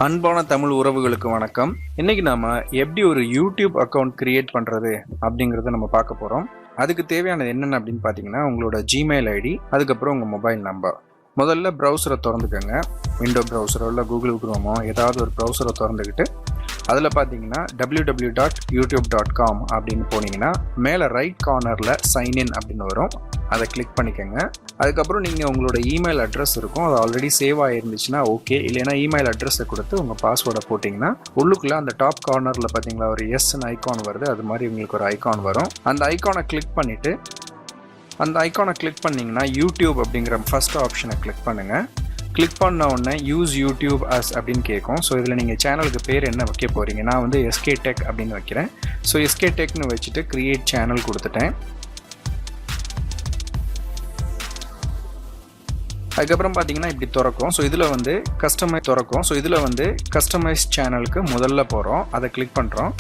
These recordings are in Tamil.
அன்பான தமிழ் உறவுகளுக்கு வணக்கம். இன்னைக்கு நாம எப்படி ஒரு யூடியூப் அக்கௌண்ட் கிரியேட் பண்றது அப்படிங்கறத நம்ம பார்க்க போறோம். அதுக்கு தேவையானது என்னென்ன அப்படின்னு பார்த்தீங்கன்னா, உங்களோட ஜிமெயில் ஐடி, அதுக்கப்புறம் உங்க மொபைல் நம்பர். முதல்ல ப்ரௌசரை திறந்துக்கோங்க. விண்டோ ப்ரௌசரோ இல்லை கூகுள் குரோமோ ஏதாவது ஒரு ப்ரௌசரை திறந்துக்கிட்டு அதில் பார்த்தீங்கன்னா www.youtube.com அப்படின்னு போனீங்கன்னா மேலே ரைட் கார்னரில் சைன்இன் அப்படின்னு வரும். அதை கிளிக் பண்ணிக்கோங்க. அதுக்கப்புறம் நீங்கள் உங்களோட இமெயில் அட்ரஸ் இருக்கும், அது ஆல்ரெடி சேவ் ஆகிருந்துச்சுன்னா ஓகே, இல்லைன்னா இமெயில் அட்ரஸை கொடுத்து உங்கள் பாஸ்வேர்டை போட்டிங்கன்னா உள்ளுக்குள்ளே அந்த டாப் கார்னரில் பார்த்தீங்களா ஒரு எஸ்ன்னு ஐக்கான் வருது, அது மாதிரி உங்களுக்கு ஒரு ஐக்கான் வரும். அந்த ஐக்கானை கிளிக் பண்ணிவிட்டு அந்த ஐக்கானை கிளிக் பண்ணிங்கன்னா யூடியூப் அப்படிங்கிற ஃபர்ஸ்ட் ஆப்ஷனை கிளிக் பண்ணுங்கள். கிளிக் பண்ண உடனே யூஸ் யூடியூப் அஸ் அப்படின்னு கேட்கும். ஸோ இதில் நீங்கள் சேனலுக்கு பேர் என்ன வைக்க போகிறீங்க? நான் வந்து எஸ்கே டெக் அப்படின்னு வைக்கிறேன். ஸோ எஸ்கே டெக்னு வச்சுட்டு கிரியேட் சேனல் கொடுத்துட்டேன். அதுக்கப்புறம் பார்த்தீங்கன்னா இப்படி திறக்கும். ஸோ இதில் வந்து கஸ்டமைஸ் சேனலுக்கு முதல்ல போகிறோம். அதை கிளிக் பண்ணுறோம்.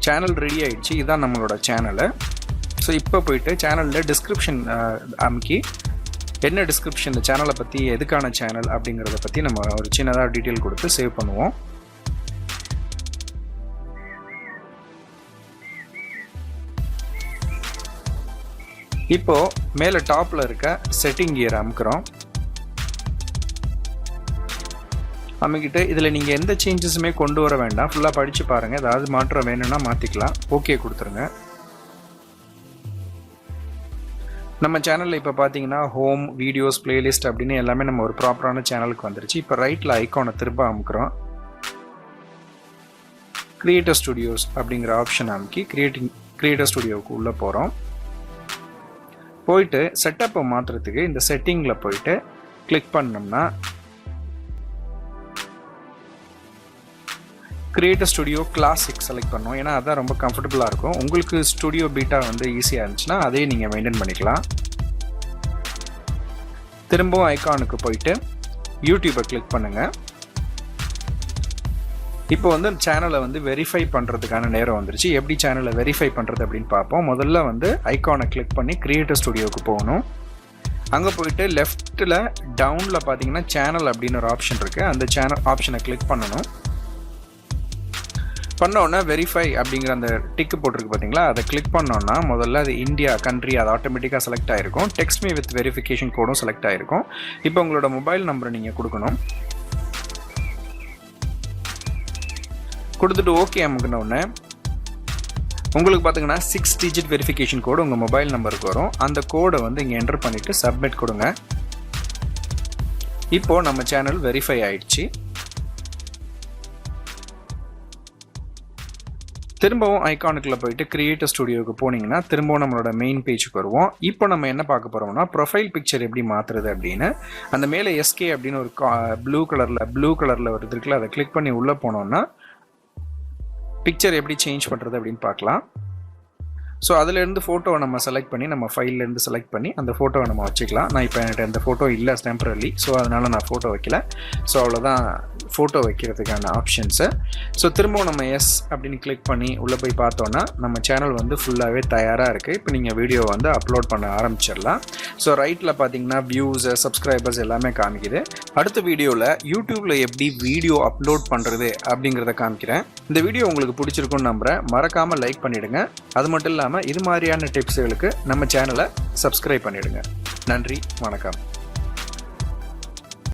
சேனல் ரெடி ஆகிடுச்சு. இதுதான் நம்மளோட சேனலு. ஸோ இப்போ போயிட்டு சேனலில் டிஸ்கிரிப்ஷன் அமுக்கி என்ன டிஸ்கிரிப்ஷன், இந்த சேனலை பற்றி, எதுக்கான சேனல் அப்படிங்கிறத பற்றி நம்ம ஒரு சின்னதாக டீட்டெயில் கொடுத்து சேவ் பண்ணுவோம். இப்போது மேலே டாப்பில் இருக்க செட்டிங் கியர் அமுக்கிறோம். அமுக்கிட்டு இதில் நீங்கள் எந்த சேஞ்சஸுமே கொண்டு வர வேண்டாம், ஃபுல்லாக படித்து பாருங்கள். ஏதாவது மாற்றம் வேணும்னா மாற்றிக்கலாம். ஓகே கொடுத்துருங்க. நம்ம சேனலில் இப்போ பார்த்தீங்கன்னா ஹோம், வீடியோஸ், பிளேலிஸ்ட் அப்படின்னு எல்லாமே நம்ம ஒரு ப்ராப்பரான சேனலுக்கு வந்துருச்சு. இப்போ ரைட்டில் ஐக்கானை திரும்ப அமுக்கிறோம். கிரியேட்டர் ஸ்டுடியோஸ் அப்படிங்கிற ஆப்ஷன் அமுக்கி கிரியேட்டர் ஸ்டுடியோவுக்கு உள்ளே போகிறோம். போயிட்டு செட்டப்பை மாற்றுறதுக்கு இந்த செட்டிங்கில் போயிட்டு கிளிக் பண்ணோம்னா கிரியேட்டர் ஸ்டுடியோ கிளாசிக் செலக்ட் பண்ணோம். ஏன்னா அதான் ரொம்ப கம்ஃபர்டபுளாக இருக்கும். உங்களுக்கு ஸ்டுடியோ பீட்டா வந்து ஈஸியாக இருந்துச்சுன்னா அதே நீங்கள் மெயின்டைன் பண்ணிக்கலாம். திரும்பவும் ஐக்கானுக்கு போயிட்டு யூடியூப்பை கிளிக் பண்ணுங்கள். இப்போ வந்து சேனலை வந்து வெரிஃபை பண்ணுறதுக்கான நேரம் வந்துருச்சு. எப்படி சேனலை வெரிஃபை பண்ணுறது அப்படின்னு பார்ப்போம். முதல்ல வந்து ஐக்கானை கிளிக் பண்ணி கிரியேட்டர் ஸ்டுடியோவுக்கு போகணும். அங்கே போயிட்டு லெஃப்ட்டில் டவுனில் பார்த்தீங்கன்னா சேனல் அப்படின்னு ஒரு ஆப்ஷன் இருக்குது. அந்த சேனல் ஆப்ஷனை கிளிக் பண்ணணும். பண்ணோன்னா வெரிஃபை அப்படிங்கிற அந்த டிக்கு போட்டிருக்கு பார்த்தீங்களா, அதை கிளிக் பண்ணோன்னா முதல்ல அது இந்தியா கண்ட்ரி அது ஆட்டோமேட்டிக்காக செலக்ட் ஆகிருக்கும். டெக்ஸ்ட் மீ வித் வெரிஃபிகேஷன் கோடும் செலக்ட் ஆகிருக்கும். இப்போ உங்களோட மொபைல் நம்பரை நீங்கள் கொடுக்கணும். கொடுத்துட்டு ஓகே அமுக்கினோடனே உங்களுக்கு பார்த்தீங்கன்னா 6 டிஜிட் வெரிஃபிகேஷன் கோடு உங்கள் மொபைல் நம்பருக்கு வரும். அந்த கோடை வந்து இங்கே என்டர் பண்ணிவிட்டு சப்மிட் கொடுங்க. இப்போது நம்ம சேனல் வெரிஃபை ஆயிடுச்சு. திரும்பவும் ஐக்கானுக்குள்ளே போயிட்டு கிரியேட்டர் ஸ்டுடியோவுக்கு போனீங்கன்னா திரும்பவும் நம்மளோட மெயின் பேஜுக்கு வருவோம். இப்போ நம்ம என்ன பார்க்க போகிறோம்னா ப்ரொஃபைல் பிக்சர் எப்படி மாற்றுறது அப்படின்னு. அந்த மேலே எஸ்கே அப்படின்னு ஒரு ப்ளூ கலரில் ஒரு இருக்குல்ல, அதை கிளிக் பண்ணி உள்ளே போனோம்னா பிக்சர் எப்படி சேஞ்ச் பண்ணுறது அப்படின்னு பார்க்கலாம். ஸோ அதிலேருந்து ஃபோட்டோவை நம்ம செலக்ட் பண்ணி நம்ம ஃபைல்லேருந்து செலக்ட் பண்ணி அந்த ஃபோட்டோவை நம்ம வச்சுக்கலாம். நான் இப்போ என்கிட்ட அந்த ஃபோட்டோ இல்லை டெம்பரரி, ஸோ அதனால் நான் ஃபோட்டோ வைக்கல. ஸோ அவ்வளோதான் ஃபோட்டோ வைக்கிறதுக்கான ஆப்ஷன்ஸு. ஸோ திரும்பவும் நம்ம எஸ் அப்படின்னு கிளிக் பண்ணி உள்ளே போய் பார்த்தோன்னா நம்ம சேனல் வந்து ஃபுல்லாகவே தயாராக இருக்குது. இப்போ நீங்கள் வீடியோ வந்து அப்லோட் பண்ண ஆரம்பிச்சிடலாம். ஸோ ரைட்டில் பார்த்தீங்கன்னா வியூஸ், சப்ஸ்கிரைபர்ஸ் எல்லாமே காமிக்குது. அடுத்த வீடியோவில் யூடியூப்பில் எப்படி வீடியோ அப்லோட் பண்ணுறது அப்படிங்கிறத காமிக்கிறேன். இந்த வீடியோ உங்களுக்கு பிடிச்சிருக்குன்னு நம்புகிறேன். மறக்காமல் லைக் பண்ணிவிடுங்க. அது மட்டும் இல்லாமல் இது மாதிரியான டிப்ஸுகளுக்கு நம்ம சேனலை சப்ஸ்கிரைப் பண்ணிவிடுங்க. நன்றி, வணக்கம்.